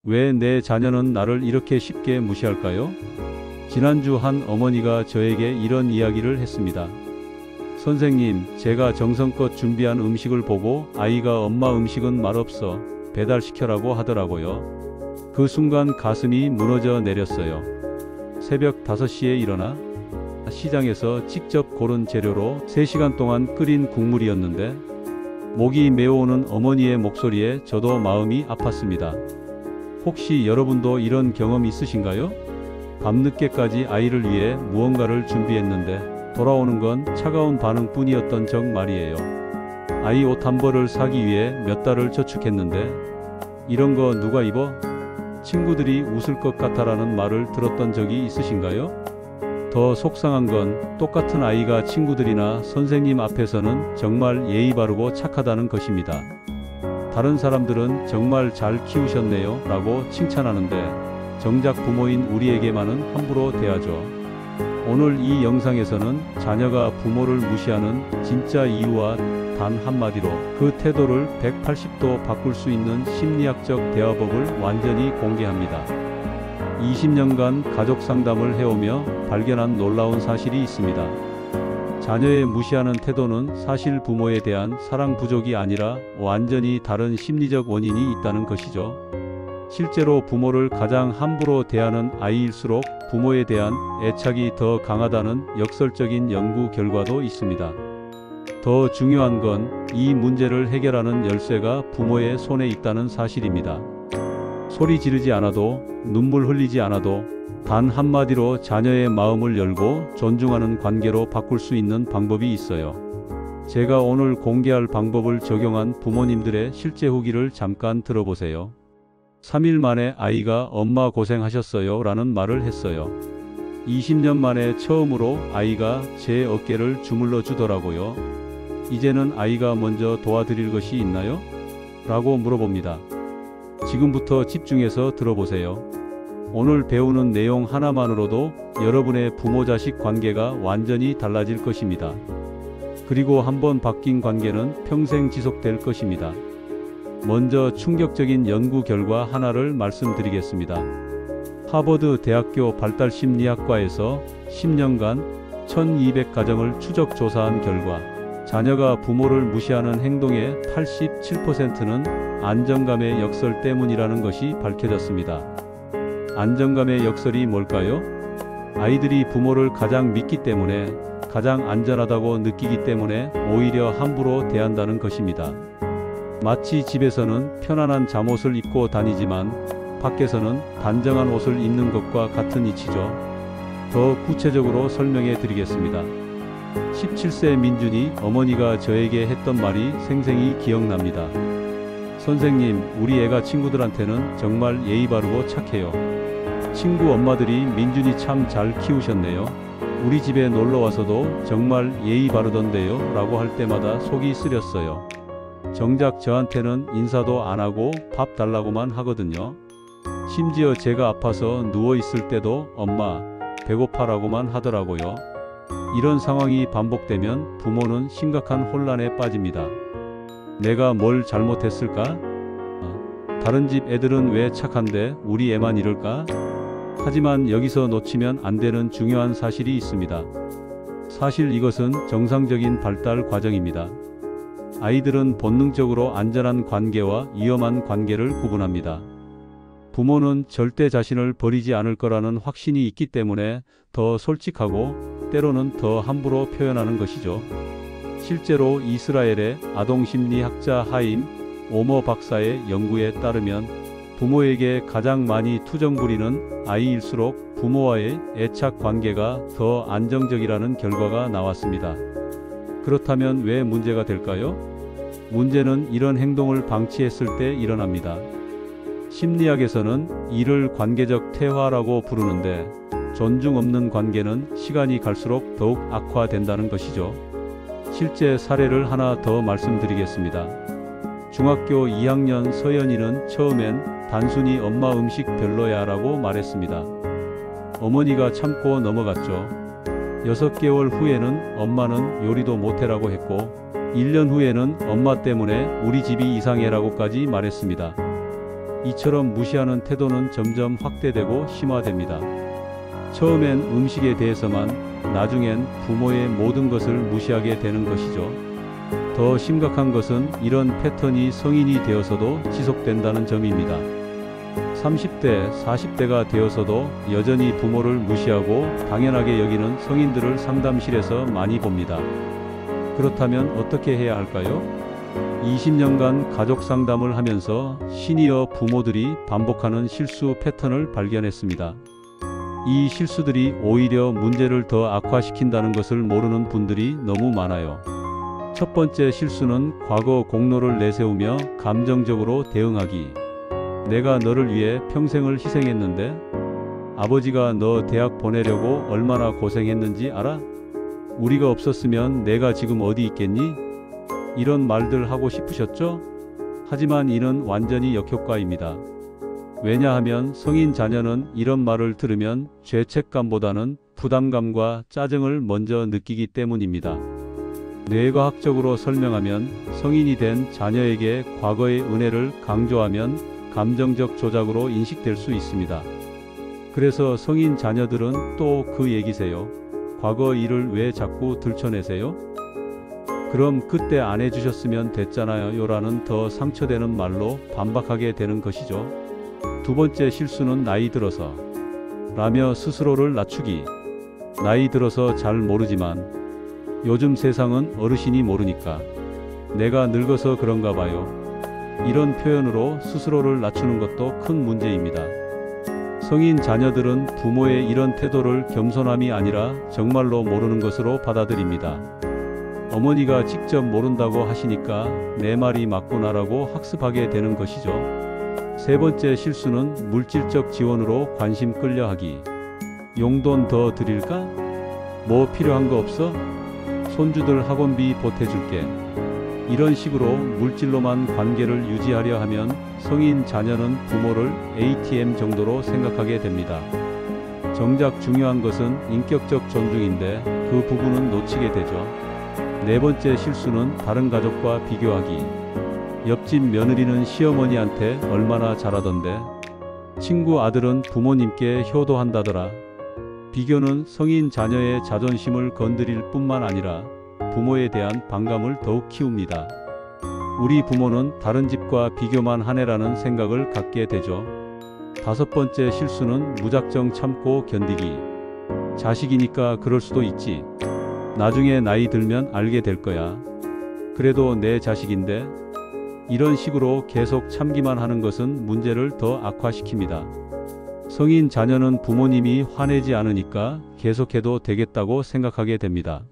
왜 내 자녀는 나를 이렇게 쉽게 무시할까요? 지난주 한 어머니가 저에게 이런 이야기를 했습니다. 선생님, 제가 정성껏 준비한 음식을 보고 아이가 엄마 음식은 맛없어 배달시켜라고 하더라고요. 그 순간 가슴이 무너져 내렸어요. 새벽 5시에 일어나 시장에서 직접 고른 재료로 3시간 동안 끓인 국물이었는데 목이 메어오는 어머니의 목소리에 저도 마음이 아팠습니다. 혹시 여러분도 이런 경험 있으신가요? 밤늦게까지 아이를 위해 무언가를 준비했는데 돌아오는 건 차가운 반응뿐이었던 적 말이에요. 아이 옷 한 벌을 사기 위해 몇 달을 저축했는데 이런 거 누가 입어? 친구들이 웃을 것 같아라는 말을 들었던 적이 있으신가요? 더 속상한 건 똑같은 아이가 친구들이나 선생님 앞에서는 정말 예의 바르고 착하다는 것입니다. 다른 사람들은 정말 잘 키우셨네요 라고 칭찬하는데 정작 부모인 우리에게만은 함부로 대하죠. 오늘 이 영상에서는 자녀가 부모를 무시하는 진짜 이유와 단 한마디로 그 태도를 180도 바꿀 수 있는 심리학적 대화법을 완전히 공개합니다. 20년간 가족 상담을 해오며 발견한 놀라운 사실이 있습니다. 자녀의 무시하는 태도는 사실 부모에 대한 사랑 부족이 아니라 완전히 다른 심리적 원인이 있다는 것이죠. 실제로 부모를 가장 함부로 대하는 아이일수록 부모에 대한 애착이 더 강하다는 역설적인 연구 결과도 있습니다. 더 중요한 건 이 문제를 해결하는 열쇠가 부모의 손에 있다는 사실입니다. 소리 지르지 않아도, 눈물 흘리지 않아도 단 한마디로 자녀의 마음을 열고 존중하는 관계로 바꿀 수 있는 방법이 있어요. 제가 오늘 공개할 방법을 적용한 부모님들의 실제 후기를 잠깐 들어보세요. 3일 만에 아이가 엄마 고생하셨어요 라는 말을 했어요. 20년 만에 처음으로 아이가 제 어깨를 주물러 주더라고요. 이제는 아이가 먼저 도와드릴 것이 있나요? 라고 물어봅니다. 지금부터 집중해서 들어보세요. 오늘 배우는 내용 하나만으로도 여러분의 부모-자식 관계가 완전히 달라질 것입니다. 그리고 한번 바뀐 관계는 평생 지속될 것입니다. 먼저 충격적인 연구 결과 하나를 말씀드리겠습니다. 하버드 대학교 발달심리학과에서 10년간 1200가정을 추적 조사한 결과 자녀가 부모를 무시하는 행동의 87%는 안정감의 역설 때문이라는 것이 밝혀졌습니다. 안정감의 역설이 뭘까요? 아이들이 부모를 가장 믿기 때문에, 가장 안전하다고 느끼기 때문에 오히려 함부로 대한다는 것입니다. 마치 집에서는 편안한 잠옷을 입고 다니지만 밖에서는 단정한 옷을 입는 것과 같은 이치죠. 더 구체적으로 설명해 드리겠습니다. 17세 민준이 어머니가 저에게 했던 말이 생생히 기억납니다. 선생님, 우리 애가 친구들한테는 정말 예의 바르고 착해요. 친구 엄마들이 민준이 참 잘 키우셨네요. 우리 집에 놀러와서도 정말 예의 바르던데요 라고 할 때마다 속이 쓰렸어요. 정작 저한테는 인사도 안 하고 밥 달라고만 하거든요. 심지어 제가 아파서 누워있을 때도 엄마 배고파라고만 하더라고요. 이런 상황이 반복되면 부모는 심각한 혼란에 빠집니다. 내가 뭘 잘못했을까? 다른 집 애들은 왜 착한데 우리 애만 이럴까? 하지만 여기서 놓치면 안 되는 중요한 사실이 있습니다. 사실 이것은 정상적인 발달 과정입니다. 아이들은 본능적으로 안전한 관계와 위험한 관계를 구분합니다. 부모는 절대 자신을 버리지 않을 거라는 확신이 있기 때문에 더 솔직하고 때로는 더 함부로 표현하는 것이죠. 실제로 이스라엘의 아동심리학자 하임 오머 박사의 연구에 따르면 부모에게 가장 많이 투정 부리는 아이일수록 부모와의 애착 관계가 더 안정적이라는 결과가 나왔습니다. 그렇다면 왜 문제가 될까요? 문제는 이런 행동을 방치했을 때 일어납니다. 심리학에서는 이를 관계적 퇴화라고 부르는데 존중 없는 관계는 시간이 갈수록 더욱 악화된다는 것이죠. 실제 사례를 하나 더 말씀드리겠습니다. 중학교 2학년 서연이는 처음엔 단순히 엄마 음식 별로야 라고 말했습니다. 어머니가 참고 넘어갔죠. 6개월 후에는 엄마는 요리도 못해라고 했고 1년 후에는 엄마 때문에 우리 집이 이상해라고까지 말했습니다. 이처럼 무시하는 태도는 점점 확대되고 심화됩니다. 처음엔 음식에 대해서만, 나중엔 부모의 모든 것을 무시하게 되는 것이죠. 더 심각한 것은 이런 패턴이 성인이 되어서도 지속된다는 점입니다. 30대, 40대가 되어서도 여전히 부모를 무시하고 당연하게 여기는 성인들을 상담실에서 많이 봅니다. 그렇다면 어떻게 해야 할까요? 20년간 가족 상담을 하면서 시니어 부모들이 반복하는 실수 패턴을 발견했습니다. 이 실수들이 오히려 문제를 더 악화시킨다는 것을 모르는 분들이 너무 많아요. 첫 번째 실수는 과거 공로를 내세우며 감정적으로 대응하기. 내가 너를 위해 평생을 희생했는데, 아버지가 너 대학 보내려고 얼마나 고생했는지 알아? 우리가 없었으면 내가 지금 어디 있겠니? 이런 말들 하고 싶으셨죠? 하지만 이는 완전히 역효과입니다. 왜냐하면 성인 자녀는 이런 말을 들으면 죄책감보다는 부담감과 짜증을 먼저 느끼기 때문입니다. 뇌과학적으로 설명하면 성인이 된 자녀에게 과거의 은혜를 강조하면 감정적 조작으로 인식될 수 있습니다. 그래서 성인 자녀들은 또 그 얘기세요. 과거 일을 왜 자꾸 들춰내세요? 그럼 그때 안 해주셨으면 됐잖아요 라는 더 상처되는 말로 반박하게 되는 것이죠. 두 번째 실수는 나이 들어서 라며 스스로를 낮추기. 나이 들어서 잘 모르지만 요즘 세상은 어르신이 모르니까 내가 늙어서 그런가 봐요. 이런 표현으로 스스로를 낮추는 것도 큰 문제입니다. 성인 자녀들은 부모의 이런 태도를 겸손함이 아니라 정말로 모르는 것으로 받아들입니다. 어머니가 직접 모른다고 하시니까 내 말이 맞구나라고 학습하게 되는 것이죠. 세 번째 실수는 물질적 지원으로 관심 끌려하기. 용돈 더 드릴까? 뭐 필요한 거 없어? 손주들 학원비 보태줄게. 이런 식으로 물질로만 관계를 유지하려 하면 성인 자녀는 부모를 ATM 정도로 생각하게 됩니다. 정작 중요한 것은 인격적 존중인데 그 부분은 놓치게 되죠. 네 번째 실수는 다른 가족과 비교하기. 옆집 며느리는 시어머니한테 얼마나 잘하던데, 친구 아들은 부모님께 효도한다더라. 비교는 성인 자녀의 자존심을 건드릴 뿐만 아니라 부모에 대한 반감을 더욱 키웁니다. 우리 부모는 다른 집과 비교만 하네라는 생각을 갖게 되죠. 다섯 번째 실수는 무작정 참고 견디기. 자식이니까 그럴 수도 있지. 나중에 나이 들면 알게 될 거야. 그래도 내 자식인데. 이런 식으로 계속 참기만 하는 것은 문제를 더 악화시킵니다. 성인 자녀는 부모님이 화내지 않으니까 계속해도 되겠다고 생각하게 됩니다.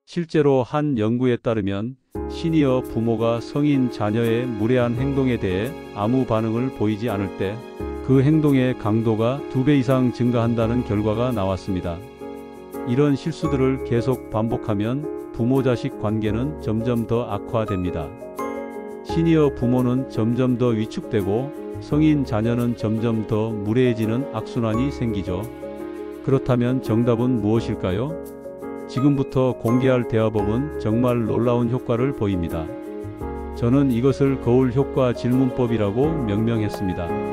실제로 한 연구에 따르면 시니어 부모가 성인 자녀의 무례한 행동에 대해 아무 반응을 보이지 않을 때 그 행동의 강도가 2배 이상 증가한다는 결과가 나왔습니다. 이런 실수들을 계속 반복하면 부모-자식 관계는 점점 더 악화됩니다. 시니어 부모는 점점 더 위축되고 성인 자녀는 점점 더 무례해지는 악순환이 생기죠. 그렇다면 정답은 무엇일까요? 지금부터 공개할 대화법은 정말 놀라운 효과를 보입니다. 저는 이것을 거울 효과 질문법이라고 명명했습니다.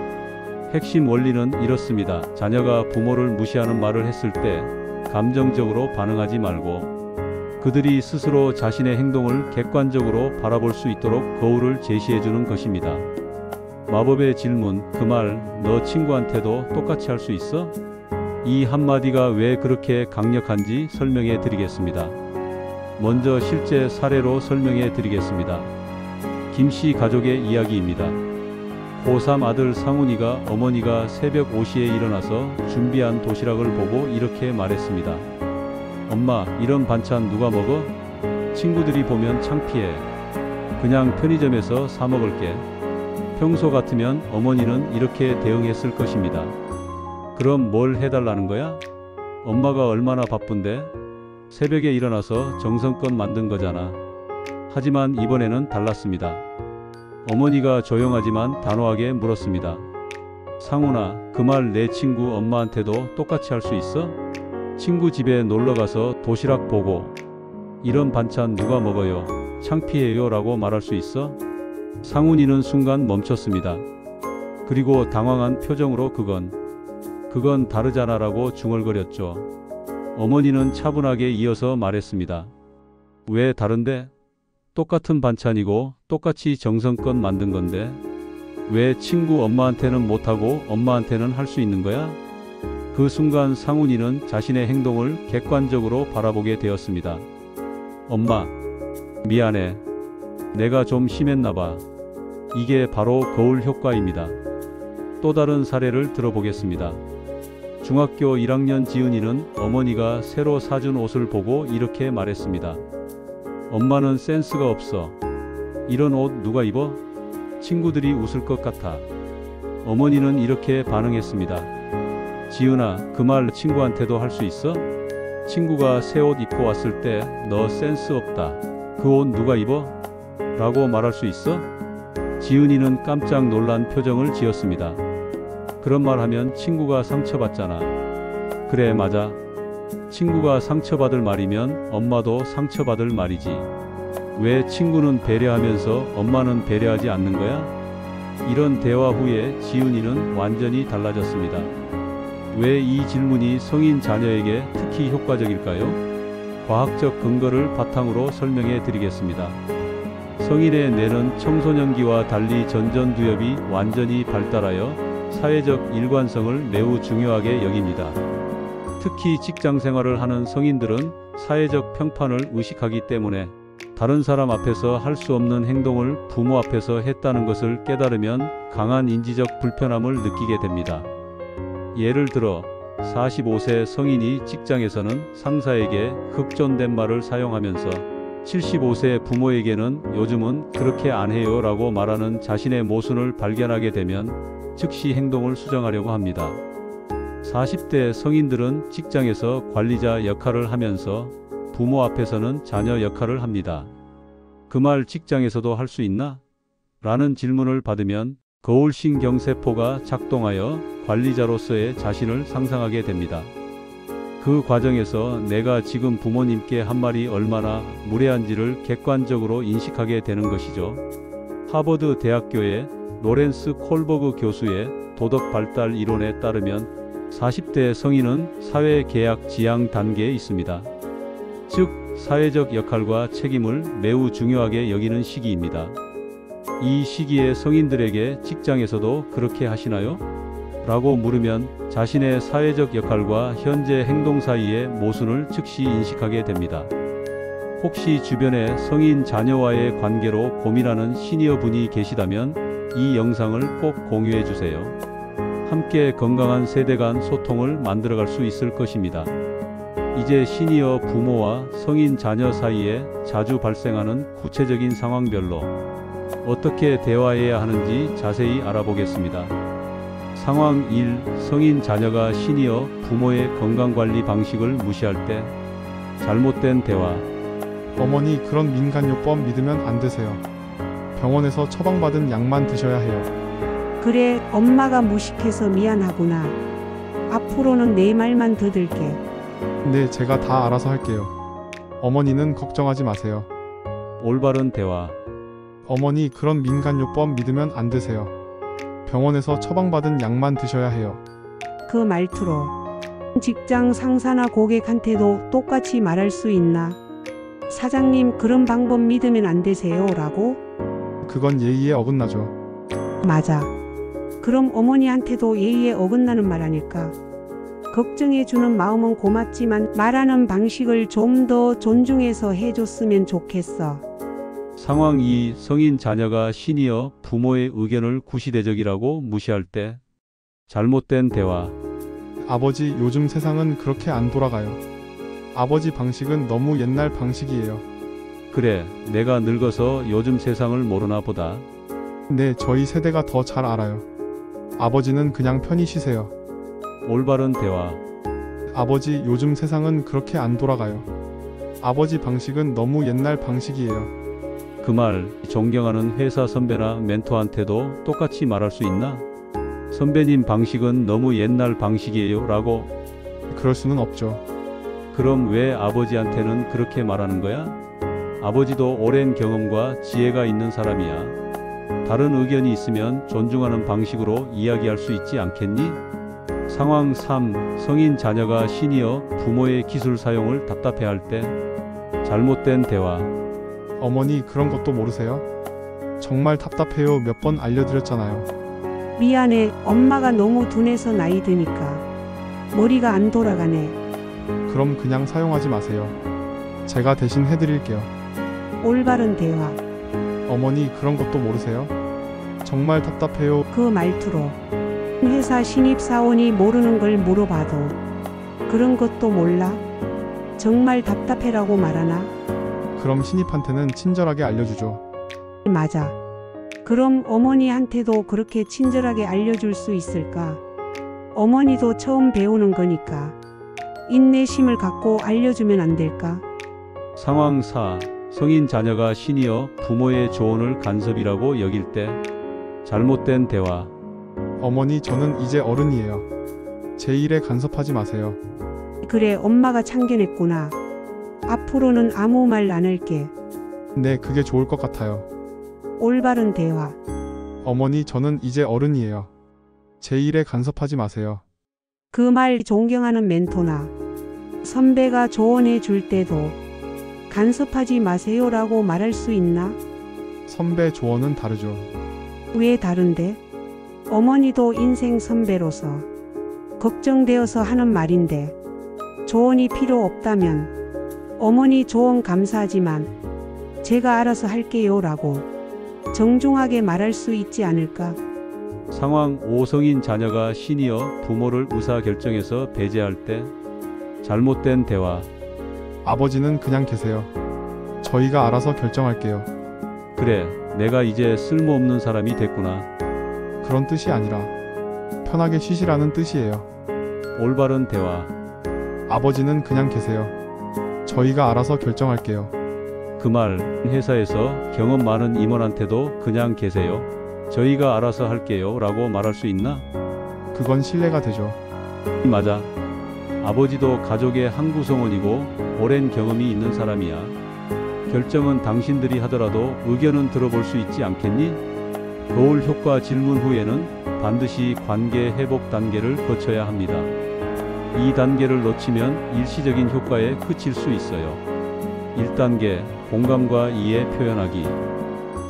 핵심 원리는 이렇습니다. 자녀가 부모를 무시하는 말을 했을 때 감정적으로 반응하지 말고 그들이 스스로 자신의 행동을 객관적으로 바라볼 수 있도록 거울을 제시해주는 것입니다. 마법의 질문, 그 말 너 친구한테도 똑같이 할 수 있어? 이 한마디가 왜 그렇게 강력한지 설명해 드리겠습니다. 먼저 실제 사례로 설명해 드리겠습니다. 김씨 가족의 이야기입니다. 고3 아들 상훈이가 어머니가 새벽 5시에 일어나서 준비한 도시락을 보고 이렇게 말했습니다. 엄마, 이런 반찬 누가 먹어? 친구들이 보면 창피해. 그냥 편의점에서 사 먹을게. 평소 같으면 어머니는 이렇게 대응했을 것입니다. 그럼 뭘 해달라는 거야? 엄마가 얼마나 바쁜데? 새벽에 일어나서 정성껏 만든 거잖아. 하지만 이번에는 달랐습니다. 어머니가 조용하지만 단호하게 물었습니다. 상훈아, 그 말 내 친구 엄마한테도 똑같이 할 수 있어? 친구 집에 놀러가서 도시락 보고 이런 반찬 누가 먹어요? 창피해요 라고 말할 수 있어? 상훈이는 순간 멈췄습니다. 그리고 당황한 표정으로 그건 다르잖아라고 중얼거렸죠. 어머니는 차분하게 이어서 말했습니다. 왜 다른데? 똑같은 반찬이고 똑같이 정성껏 만든 건데 왜 친구 엄마한테는 못하고 엄마한테는 할 수 있는 거야? 그 순간 상훈이는 자신의 행동을 객관적으로 바라보게 되었습니다. 엄마, 미안해. 내가 좀 심했나 봐. 이게 바로 거울 효과입니다. 또 다른 사례를 들어보겠습니다. 중학교 1학년 지은이는 어머니가 새로 사준 옷을 보고 이렇게 말했습니다. 엄마는 센스가 없어. 이런 옷 누가 입어? 친구들이 웃을 것 같아. 어머니는 이렇게 반응했습니다. 지은아, 그 말 친구한테도 할 수 있어? 친구가 새 옷 입고 왔을 때 너 센스 없다. 그 옷 누가 입어? 라고 말할 수 있어? 지은이는 깜짝 놀란 표정을 지었습니다. 그런 말 하면 친구가 상처받잖아. 그래, 맞아. 친구가 상처받을 말이면 엄마도 상처받을 말이지. 왜 친구는 배려하면서 엄마는 배려하지 않는 거야? 이런 대화 후에 지은이는 완전히 달라졌습니다. 왜 이 질문이 성인 자녀에게 특히 효과적일까요? 과학적 근거를 바탕으로 설명해 드리겠습니다. 성인의 뇌는 청소년기와 달리 전전두엽이 완전히 발달하여 사회적 일관성을 매우 중요하게 여깁니다. 특히 직장 생활을 하는 성인들은 사회적 평판을 의식하기 때문에 다른 사람 앞에서 할 수 없는 행동을 부모 앞에서 했다는 것을 깨달으면 강한 인지적 불편함을 느끼게 됩니다. 예를 들어 45세 성인이 직장에서는 상사에게 흑존댓 말을 사용하면서 75세 부모에게는 요즘은 그렇게 안 해요 라고 말하는 자신의 모순을 발견하게 되면 즉시 행동을 수정하려고 합니다. 40대 성인들은 직장에서 관리자 역할을 하면서 부모 앞에서는 자녀 역할을 합니다. 그 말 직장에서도 할 수 있나? 라는 질문을 받으면 거울신경세포가 작동하여 관리자로서의 자신을 상상하게 됩니다. 그 과정에서 내가 지금 부모님께 한 말이 얼마나 무례한지를 객관적으로 인식하게 되는 것이죠. 하버드 대학교의 로렌스 콜버그 교수의 도덕 발달 이론에 따르면 40대 성인은 사회계약 지향 단계에 있습니다. 즉, 사회적 역할과 책임을 매우 중요하게 여기는 시기입니다. 이 시기에 성인들에게 직장에서도 그렇게 하시나요? 라고 물으면 자신의 사회적 역할과 현재 행동 사이의 모순을 즉시 인식하게 됩니다. 혹시 주변에 성인 자녀와의 관계로 고민하는 시니어 분이 계시다면 이 영상을 꼭 공유해 주세요. 함께 건강한 세대 간 소통을 만들어갈 수 있을 것입니다. 이제 시니어 부모와 성인 자녀 사이에 자주 발생하는 구체적인 상황별로 어떻게 대화해야 하는지 자세히 알아보겠습니다. 상황 1. 성인 자녀가 시니어 부모의 건강관리 방식을 무시할 때 잘못된 대화. 어머니, 그런 민간요법 믿으면 안 되세요. 병원에서 처방받은 약만 드셔야 해요. 그래, 엄마가 무식해서 미안하구나. 앞으로는 내 말만 듣을게. 네, 제가 다 알아서 할게요. 어머니는 걱정하지 마세요. 올바른 대화. 어머니, 그런 민간요법 믿으면 안 되세요. 병원에서 처방받은 약만 드셔야 해요. 그 말투로 직장 상사나 고객한테도 똑같이 말할 수 있나? 사장님, 그런 방법 믿으면 안 되세요 라고? 그건 예의에 어긋나죠. 맞아. 그럼 어머니한테도 예의에 어긋나는 말 아닐까? 걱정해주는 마음은 고맙지만 말하는 방식을 좀 더 존중해서 해줬으면 좋겠어. 상황 2. 성인 자녀가 시니어 부모의 의견을 구시대적이라고 무시할 때 잘못된 대화. 아버지, 요즘 세상은 그렇게 안 돌아가요. 아버지 방식은 너무 옛날 방식이에요. 그래, 내가 늙어서 요즘 세상을 모르나 보다. 네, 저희 세대가 더 잘 알아요. 아버지는 그냥 편히 쉬세요. 올바른 대화. 아버지, 요즘 세상은 그렇게 안 돌아가요. 아버지 방식은 너무 옛날 방식이에요. 그 말 존경하는 회사 선배나 멘토한테도 똑같이 말할 수 있나? 선배님 방식은 너무 옛날 방식이에요 라고. 그럴 수는 없죠. 그럼 왜 아버지한테는 그렇게 말하는 거야? 아버지도 오랜 경험과 지혜가 있는 사람이야. 다른 의견이 있으면 존중하는 방식으로 이야기할 수 있지 않겠니? 상황 3. 성인 자녀가 시니어 부모의 기술 사용을 답답해할 때 잘못된 대화. 어머니 그런 것도 모르세요? 정말 답답해요. 몇 번 알려드렸잖아요. 미안해. 엄마가 너무 둔해서 나이 드니까 머리가 안 돌아가네. 그럼 그냥 사용하지 마세요. 제가 대신 해드릴게요. 올바른 대화. 어머니 그런 것도 모르세요? 정말 답답해요. 그 말투로 회사 신입사원이 모르는 걸 물어봐도 그런 것도 몰라? 정말 답답해라고 말하나? 그럼 신입한테는 친절하게 알려주죠. 맞아. 그럼 어머니한테도 그렇게 친절하게 알려줄 수 있을까? 어머니도 처음 배우는 거니까 인내심을 갖고 알려주면 안 될까? 상황 4. 성인 자녀가 시니어 부모의 조언을 간섭이라고 여길 때 잘못된 대화. 어머니 저는 이제 어른이에요. 제 일에 간섭하지 마세요. 그래, 엄마가 참견했구나. 앞으로는 아무 말 안 할게. 네, 그게 좋을 것 같아요. 올바른 대화. 어머니 저는 이제 어른이에요. 제 일에 간섭하지 마세요. 그 말 존경하는 멘토나 선배가 조언해 줄 때도 간섭하지 마세요라고 말할 수 있나? 선배 조언은 다르죠. 왜 다른데? 어머니도 인생 선배로서 걱정되어서 하는 말인데 조언이 필요 없다면 어머니 조언 감사하지만 제가 알아서 할게요 라고 정중하게 말할 수 있지 않을까? 상황 5. 성인 자녀가 시니어 부모를 의사결정에서 배제할 때 잘못된 대화. 아버지는 그냥 계세요. 저희가 알아서 결정할게요. 그래, 내가 이제 쓸모없는 사람이 됐구나. 그런 뜻이 아니라 편하게 쉬시라는 뜻이에요. 올바른 대화. 아버지는 그냥 계세요. 저희가 알아서 결정할게요. 그 말 회사에서 경험 많은 임원한테도 그냥 계세요. 저희가 알아서 할게요 라고 말할 수 있나? 그건 신뢰가 되죠. 맞아. 아버지도 가족의 한 구성원이고 오랜 경험이 있는 사람이야. 결정은 당신들이 하더라도 의견은 들어볼 수 있지 않겠니? 거울 효과 질문 후에는 반드시 관계 회복 단계를 거쳐야 합니다. 이 단계를 놓치면 일시적인 효과에 그칠 수 있어요. 1단계 공감과 이해 표현하기.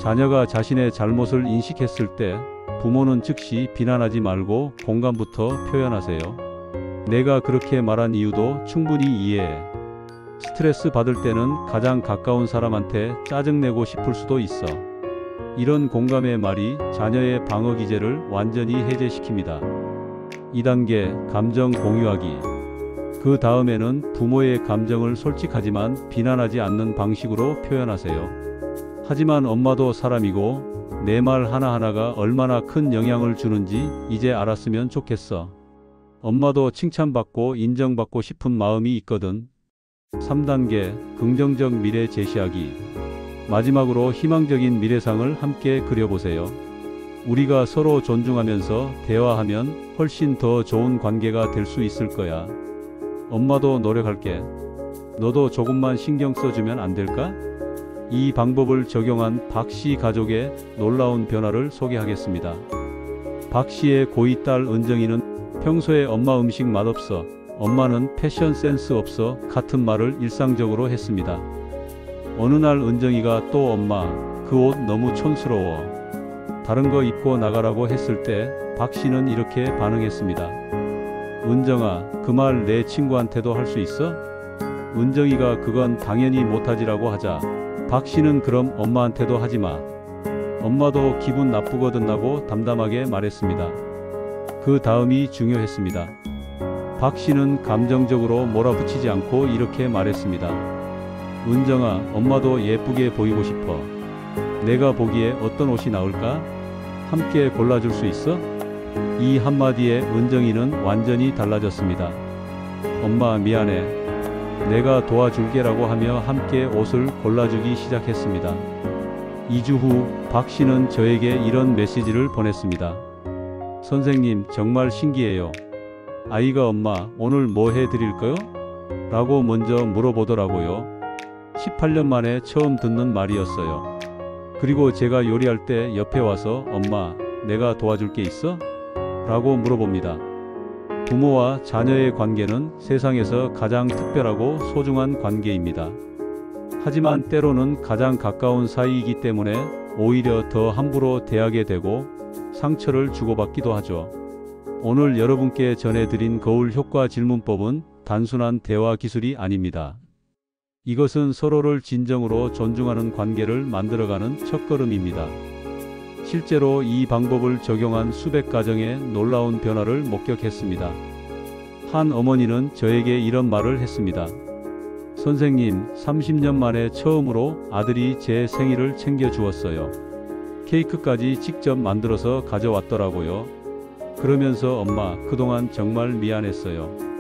자녀가 자신의 잘못을 인식했을 때 부모는 즉시 비난하지 말고 공감부터 표현하세요. 내가 그렇게 말한 이유도 충분히 이해해. 스트레스 받을 때는 가장 가까운 사람한테 짜증내고 싶을 수도 있어. 이런 공감의 말이 자녀의 방어 기제를 완전히 해제시킵니다. 2단계 감정 공유하기. 그 다음에는 부모의 감정을 솔직하지만 비난하지 않는 방식으로 표현하세요. 하지만 엄마도 사람이고 내 말 하나하나가 얼마나 큰 영향을 주는지 이제 알았으면 좋겠어. 엄마도 칭찬받고 인정받고 싶은 마음이 있거든. 3단계 긍정적 미래 제시하기. 마지막으로 희망적인 미래상을 함께 그려보세요. 우리가 서로 존중하면서 대화하면 훨씬 더 좋은 관계가 될 수 있을 거야. 엄마도 노력할게. 너도 조금만 신경 써주면 안 될까? 이 방법을 적용한 박씨 가족의 놀라운 변화를 소개하겠습니다. 박씨의 고이 딸 은정이는 평소에 엄마 음식 맛없어, 엄마는 패션 센스 없어 같은 말을 일상적으로 했습니다. 어느 날 은정이가 또 엄마, 그 옷 너무 촌스러워. 다른 거 입고 나가라고 했을 때 박씨는 이렇게 반응했습니다. 은정아, 그 말 내 친구한테도 할 수 있어? 은정이가 그건 당연히 못하지라고 하자 박씨는 그럼 엄마한테도 하지마. 엄마도 기분 나쁘거든 라고 담담하게 말했습니다. 그 다음이 중요했습니다. 박씨는 감정적으로 몰아붙이지 않고 이렇게 말했습니다. 은정아, 엄마도 예쁘게 보이고 싶어. 내가 보기에 어떤 옷이 나을까? 함께 골라줄 수 있어? 이 한마디에 은정이는 완전히 달라졌습니다. 엄마 미안해. 내가 도와줄게라고 하며 함께 옷을 골라주기 시작했습니다. 2주 후 박씨는 저에게 이런 메시지를 보냈습니다. 선생님, 정말 신기해요. 아이가 엄마, 오늘 뭐 해드릴까요? 라고 먼저 물어보더라고요. 18년 만에 처음 듣는 말이었어요. 그리고 제가 요리할 때 옆에 와서 엄마, 내가 도와줄 게 있어? 라고 물어봅니다. 부모와 자녀의 관계는 세상에서 가장 특별하고 소중한 관계입니다. 하지만 때로는 가장 가까운 사이이기 때문에 오히려 더 함부로 대하게 되고 상처를 주고받기도 하죠. 오늘 여러분께 전해드린 거울 효과 질문법은 단순한 대화 기술이 아닙니다. 이것은 서로를 진정으로 존중하는 관계를 만들어가는 첫걸음입니다. 실제로 이 방법을 적용한 수백 가정의 놀라운 변화를 목격했습니다. 한 어머니는 저에게 이런 말을 했습니다. 선생님, 30년 만에 처음으로 아들이 제 생일을 챙겨주었어요. 케이크까지 직접 만들어서 가져왔더라고요. 그러면서 엄마, 그동안 정말 미안했어요.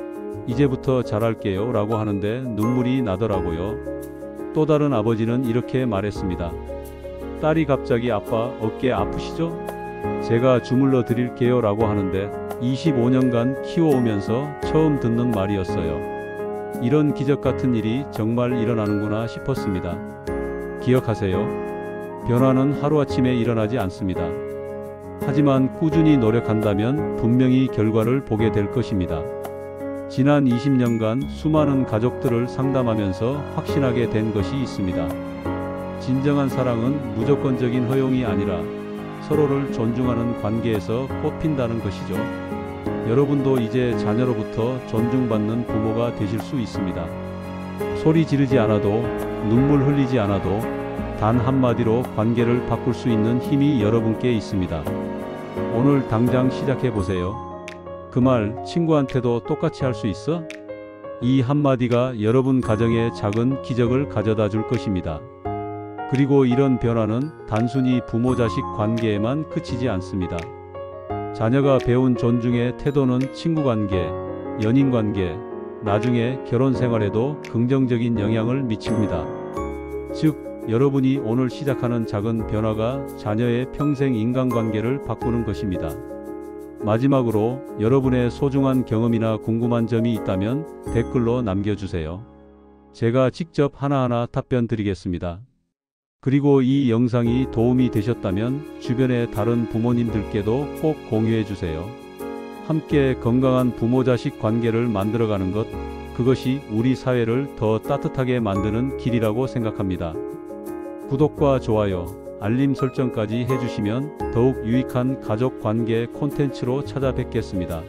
이제부터 잘할게요 라고 하는데 눈물이 나더라고요. 또 다른 아버지는 이렇게 말했습니다. 딸이 갑자기 아빠, 어깨 아프시죠? 제가 주물러 드릴게요 라고 하는데 25년간 키워오면서 처음 듣는 말이었어요. 이런 기적 같은 일이 정말 일어나는구나 싶었습니다. 기억하세요. 변화는 하루아침에 일어나지 않습니다. 하지만 꾸준히 노력한다면 분명히 결과를 보게 될 것입니다. 지난 20년간 수많은 가족들을 상담하면서 확신하게 된 것이 있습니다. 진정한 사랑은 무조건적인 허용이 아니라 서로를 존중하는 관계에서 꽃핀다는 것이죠. 여러분도 이제 자녀로부터 존중받는 부모가 되실 수 있습니다. 소리 지르지 않아도, 눈물 흘리지 않아도 단 한마디로 관계를 바꿀 수 있는 힘이 여러분께 있습니다. 오늘 당장 시작해 보세요. 그 말 친구한테도 똑같이 할 수 있어? 이 한마디가 여러분 가정에 작은 기적을 가져다 줄 것입니다. 그리고 이런 변화는 단순히 부모-자식 관계에만 그치지 않습니다. 자녀가 배운 존중의 태도는 친구관계, 연인관계, 나중에 결혼 생활에도 긍정적인 영향을 미칩니다. 즉, 여러분이 오늘 시작하는 작은 변화가 자녀의 평생 인간관계를 바꾸는 것입니다. 마지막으로 여러분의 소중한 경험이나 궁금한 점이 있다면 댓글로 남겨주세요. 제가 직접 하나하나 답변 드리겠습니다. 그리고 이 영상이 도움이 되셨다면 주변의 다른 부모님들께도 꼭 공유해 주세요. 함께 건강한 부모-자식 관계를 만들어가는 것, 그것이 우리 사회를 더 따뜻하게 만드는 길이라고 생각합니다. 구독과 좋아요, 알림 설정까지 해주시면 더욱 유익한 가족 관계 콘텐츠로 찾아뵙겠습니다.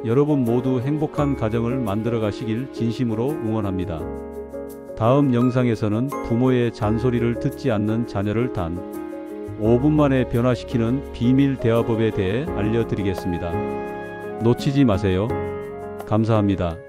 여러분 모두 행복한 가정을 만들어 가시길 진심으로 응원합니다. 다음 영상에서는 부모의 잔소리를 듣지 않는 자녀를 단 5분 만에 변화시키는 비밀 대화법에 대해 알려드리겠습니다. 놓치지 마세요. 감사합니다.